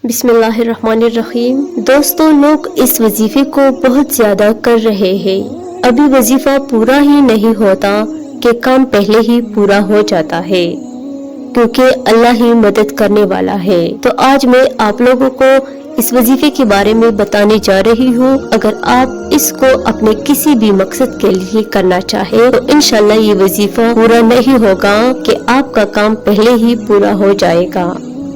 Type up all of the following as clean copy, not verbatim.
بسم اللہ الرحمن الرحیم۔ دوستوں، لوگ اس وظیفے کو بہت زیادہ کر رہے ہیں۔ ابھی وظیفہ پورا ہی نہیں ہوتا کہ کام پہلے ہی پورا ہو جاتا ہے، کیونکہ اللہ ہی مدد کرنے والا ہے۔ تو آج میں آپ لوگوں کو اس وظیفے کے بارے میں بتانے جا رہی ہوں۔ اگر آپ اس کو اپنے کسی بھی مقصد کے لیے کرنا چاہے تو انشاءاللہ یہ وظیفہ پورا نہیں ہوگا کہ آپ کا کام پہلے ہی پورا ہو جائے گا۔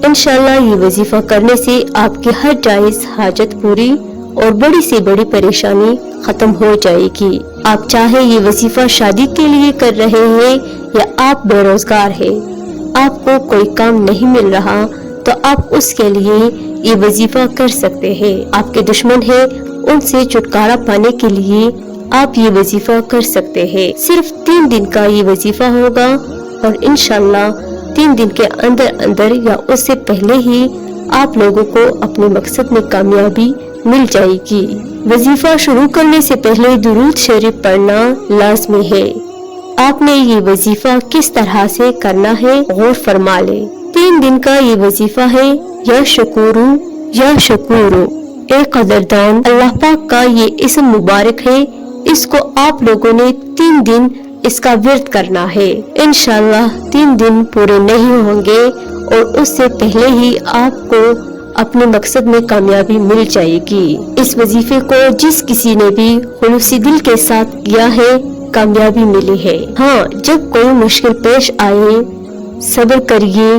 انشاءاللہ یہ وظیفہ کرنے سے آپ کی ہر جائز حاجت پوری اور بڑی سے بڑی پریشانی ختم ہو جائے گی۔ آپ چاہے یہ وظیفہ شادی کے لیے کر رہے ہیں یا آپ بے روزگار ہیں، آپ کو کوئی کام نہیں مل رہا تو آپ اس کے لیے یہ وظیفہ کر سکتے ہیں۔ آپ کے دشمن ہیں، ان سے چھٹکارا پانے کے لیے آپ یہ وظیفہ کر سکتے ہیں۔ صرف 3 دن کا یہ وظیفہ ہوگا اور انشاءاللہ 3 دن کے اندر یا اس سے پہلے ہی آپ لوگوں کو اپنے مقصد میں کامیابی مل جائے گی۔ وظیفہ شروع کرنے سے پہلے درود شریف پڑھنا لازمی ہے۔ آپ نے یہ وظیفہ کس طرح سے کرنا ہے غور فرما لیں۔ 3 دن کا یہ وظیفہ ہے یا شکورو۔ اے قدردان، اللہ پاک کا یہ اسم مبارک ہے، اس کو آپ لوگوں نے 3 دن اس کا ورد کرنا ہے۔ انشاءاللہ 3 دن پورے نہیں ہوں گے اور اس سے پہلے ہی آپ کو اپنے مقصد میں کامیابی مل جائے گی۔ اس وظیفے کو جس کسی نے بھی خلوص دل کے ساتھ کیا ہے، کامیابی ملی ہے۔ ہاں، جب کوئی مشکل پیش آئے، صبر کریے،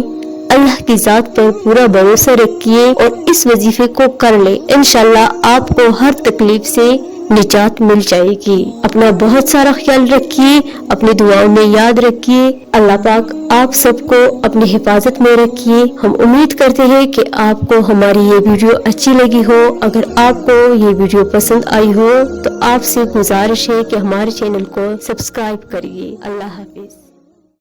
اللہ کی ذات پر پورا بھروسہ رکھیے اور اس وظیفے کو کر لیں۔ انشاءاللہ آپ کو ہر تکلیف سے نجات مل جائے گی۔ اپنا بہت سارا خیال رکھیے، اپنی دعاؤں میں یاد رکھیے۔ اللہ پاک آپ سب کو اپنی حفاظت میں رکھیے۔ ہم امید کرتے ہیں کہ آپ کو ہماری یہ ویڈیو اچھی لگی ہو۔ اگر آپ کو یہ ویڈیو پسند آئی ہو تو آپ سے گزارش ہے کہ ہمارے چینل کو سبسکرائب کریے۔ اللہ حافظ۔